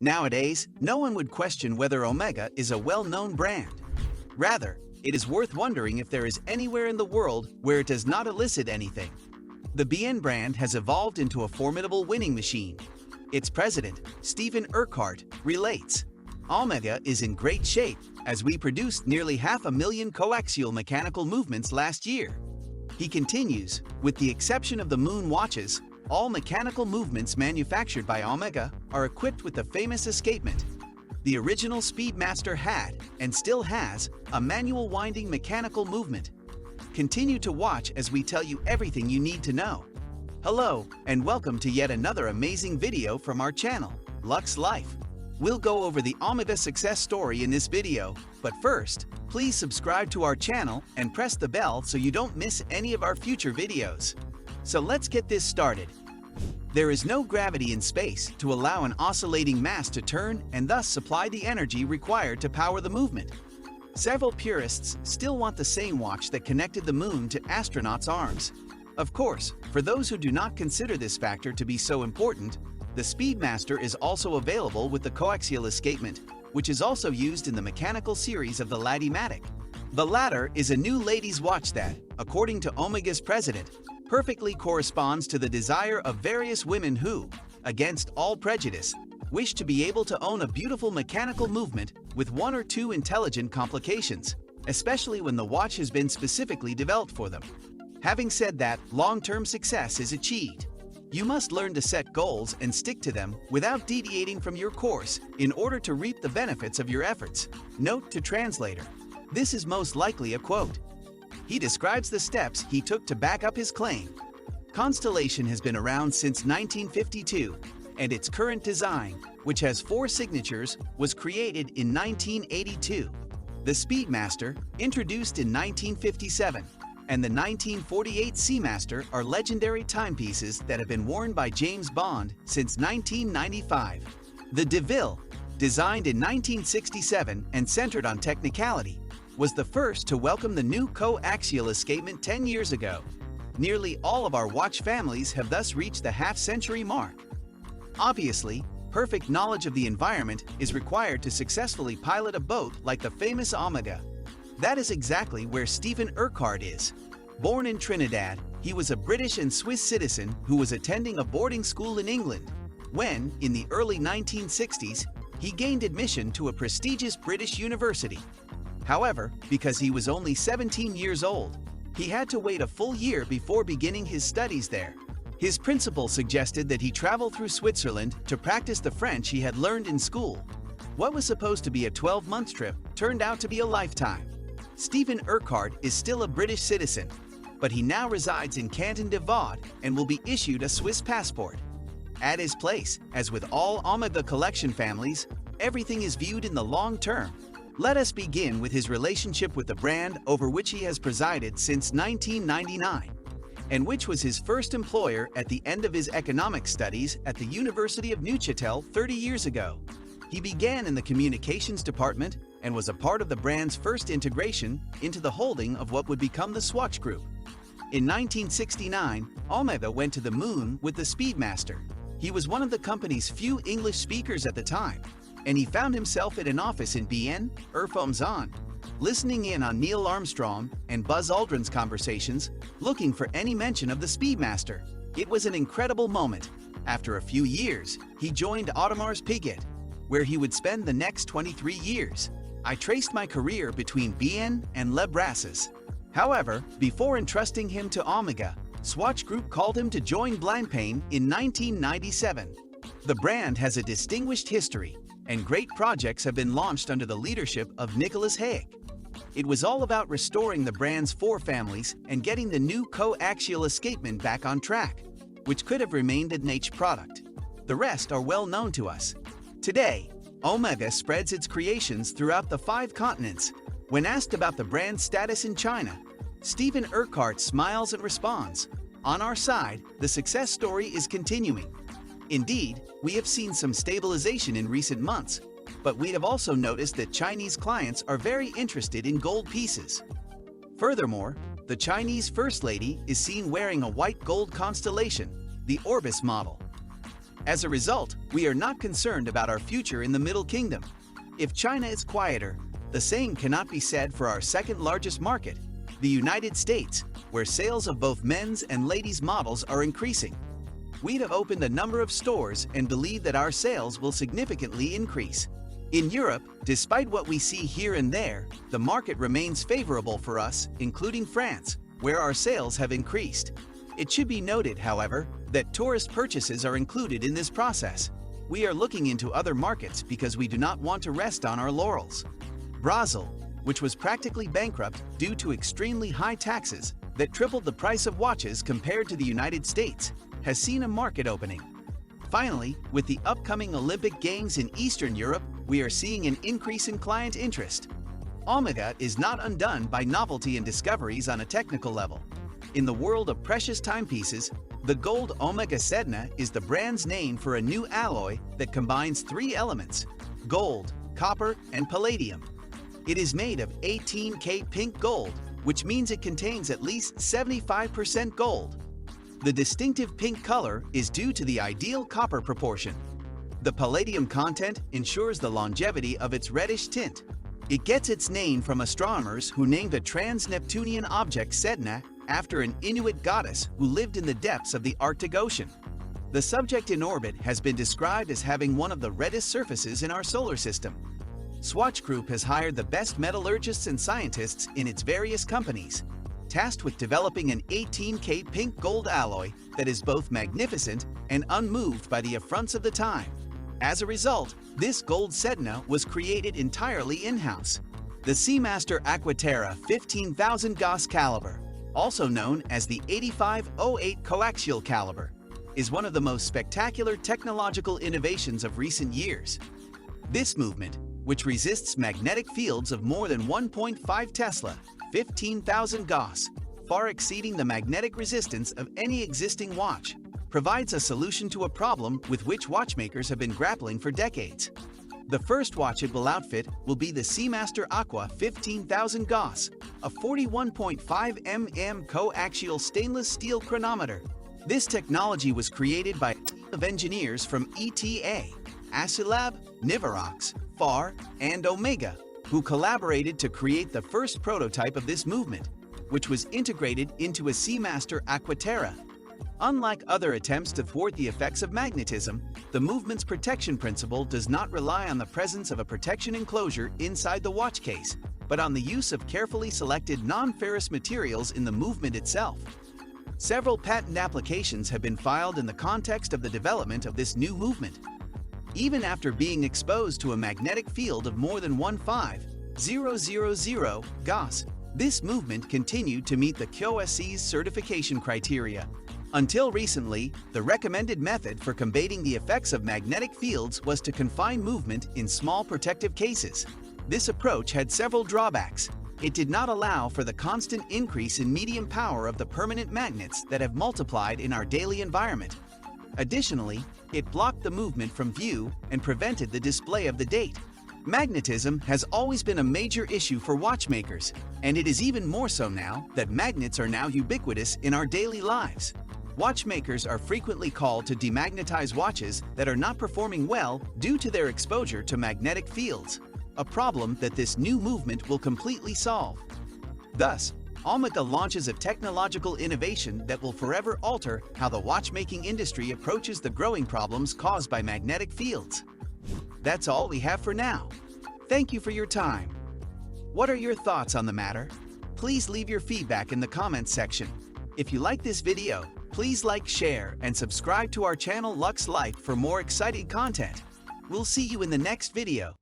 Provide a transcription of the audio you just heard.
Nowadays, no one would question whether Omega is a well-known brand. Rather, it is worth wondering if there is anywhere in the world where it does not elicit anything. The BN brand has evolved into a formidable winning machine. Its president, Stephen Urquhart, relates, "Omega is in great shape, as we produced nearly 500,000 coaxial mechanical movements last year." He continues, "With the exception of the moon watches, all mechanical movements manufactured by Omega are equipped with the famous escapement. The original Speedmaster had, and still has, a manual winding mechanical movement. Continue to watch as we tell you everything you need to know." Hello, and welcome to yet another amazing video from our channel, Luxe Life. We'll go over the Omega success story in this video, but first, please subscribe to our channel and press the bell so you don't miss any of our future videos. So let's get this started. There is no gravity in space to allow an oscillating mass to turn and thus supply the energy required to power the movement. Several purists still want the same watch that connected the moon to astronauts' arms. Of course, for those who do not consider this factor to be so important, the Speedmaster is also available with the coaxial escapement, which is also used in the mechanical series of the Lady-Matic. The latter is a new ladies' watch that, according to Omega's president, perfectly corresponds to the desire of various women who, against all prejudice, wish to be able to own a beautiful mechanical movement with one or two intelligent complications, especially when the watch has been specifically developed for them. Having said that, long-term success is achieved. You must learn to set goals and stick to them without deviating from your course in order to reap the benefits of your efforts. Note to translator. This is most likely a quote. He describes the steps he took to back up his claim. Constellation has been around since 1952, and its current design, which has 4 signatures, was created in 1982. The Speedmaster, introduced in 1957, and the 1948 Seamaster are legendary timepieces that have been worn by James Bond since 1995. The DeVille, designed in 1967 and centered on technicality, was the first to welcome the new coaxial escapement 10 years ago. Nearly all of our watch families have thus reached the half-century mark. Obviously, perfect knowledge of the environment is required to successfully pilot a boat like the famous Omega. That is exactly where Stephen Urquhart is. Born in Trinidad, he was a British and Swiss citizen who was attending a boarding school in England when, in the early 1960s, he gained admission to a prestigious British university. However, because he was only 17 years old, he had to wait a full year before beginning his studies there. His principal suggested that he travel through Switzerland to practice the French he had learned in school. What was supposed to be a 12-month trip turned out to be a lifetime. Stephen Urquhart is still a British citizen, but he now resides in Canton de Vaud and will be issued a Swiss passport. At his place, as with all Omega collection families, everything is viewed in the long term. Let us begin with his relationship with the brand over which he has presided since 1999, and which was his first employer at the end of his economics studies at the University of Neuchâtel 30 years ago. He began in the communications department and was a part of the brand's first integration into the holding of what would become the Swatch Group. In 1969, Omega went to the moon with the Speedmaster. He was one of the company's few English speakers at the time, and he found himself at an office in Bienne, Erfomzon, listening in on Neil Armstrong and Buzz Aldrin's conversations, looking for any mention of the Speedmaster. It was an incredible moment. After a few years, he joined Audemars Piguet, where he would spend the next 23 years. I traced my career between Bienne and Les Brasses. However, before entrusting him to Omega, Swatch Group called him to join Blancpain in 1997. The brand has a distinguished history, and great projects have been launched under the leadership of Nicolas Haig. It was all about restoring the brand's 4 families and getting the new coaxial escapement back on track, which could have remained a niche product. The rest are well known to us. Today, Omega spreads its creations throughout the 5 continents. When asked about the brand's status in China, Stephen Urquhart smiles and responds, "On our side, the success story is continuing. Indeed, we have seen some stabilization in recent months, but we have also noticed that Chinese clients are very interested in gold pieces. Furthermore, the Chinese First Lady is seen wearing a white gold constellation, the Orbis model. As a result, we are not concerned about our future in the Middle Kingdom. If China is quieter, the same cannot be said for our second largest market, the United States, where sales of both men's and ladies' models are increasing. We have opened a number of stores and believe that our sales will significantly increase. In Europe, despite what we see here and there, the market remains favorable for us, including France, where our sales have increased. It should be noted, however, that tourist purchases are included in this process. We are looking into other markets because we do not want to rest on our laurels. Brazil, which was practically bankrupt due to extremely high taxes that tripled the price of watches compared to the United States, has seen a market opening. Finally, with the upcoming Olympic Games in Eastern Europe, we are seeing an increase in client interest. Omega is not undone by novelty and discoveries on a technical level. In the world of precious timepieces, the gold Omega Sedna is the brand's name for a new alloy that combines three elements: gold, copper, and palladium. It is made of 18K pink gold, which means it contains at least 75% gold. The distinctive pink color is due to the ideal copper proportion. The palladium content ensures the longevity of its reddish tint. It gets its name from astronomers who named a trans-Neptunian object Sedna after an Inuit goddess who lived in the depths of the Arctic Ocean. The subject in orbit has been described as having one of the reddest surfaces in our solar system. Swatch Group has hired the best metallurgists and scientists in its various companies, tasked with developing an 18K pink gold alloy that is both magnificent and unmoved by the affronts of the time. As a result, this gold Sedna was created entirely in-house. The Seamaster Aquaterra 15,000 Gauss caliber, also known as the 8508 coaxial caliber, is one of the most spectacular technological innovations of recent years. This movement, which resists magnetic fields of more than 1.5 Tesla, 15,000 Gauss, far exceeding the magnetic resistance of any existing watch, provides a solution to a problem with which watchmakers have been grappling for decades. The first watch it will outfit will be the Seamaster Aqua 15,000 Gauss, a 41.5 mm coaxial stainless steel chronometer. This technology was created by a team of engineers from ETA, Asilab, Nivarox, FAR, and Omega, who collaborated to create the first prototype of this movement, which was integrated into a Seamaster Aquaterra. Unlike other attempts to thwart the effects of magnetism, the movement's protection principle does not rely on the presence of a protection enclosure inside the watch case, but on the use of carefully selected non-ferrous materials in the movement itself. Several patent applications have been filed in the context of the development of this new movement. Even after being exposed to a magnetic field of more than 15,000 Gauss, this movement continued to meet the QSC's certification criteria. Until recently, the recommended method for combating the effects of magnetic fields was to confine movement in small protective cases. This approach had several drawbacks. It did not allow for the constant increase in medium power of the permanent magnets that have multiplied in our daily environment. Additionally, it blocked the movement from view and prevented the display of the date. Magnetism has always been a major issue for watchmakers, and it is even more so now that magnets are now ubiquitous in our daily lives. Watchmakers are frequently called to demagnetize watches that are not performing well due to their exposure to magnetic fields, a problem that this new movement will completely solve. Thus, Omega launches a technological innovation that will forever alter how the watchmaking industry approaches the growing problems caused by magnetic fields. That's all we have for now. Thank you for your time. What are your thoughts on the matter? Please leave your feedback in the comments section. If you like this video, please like, share, and subscribe to our channel Luxe Life for more exciting content. We'll see you in the next video.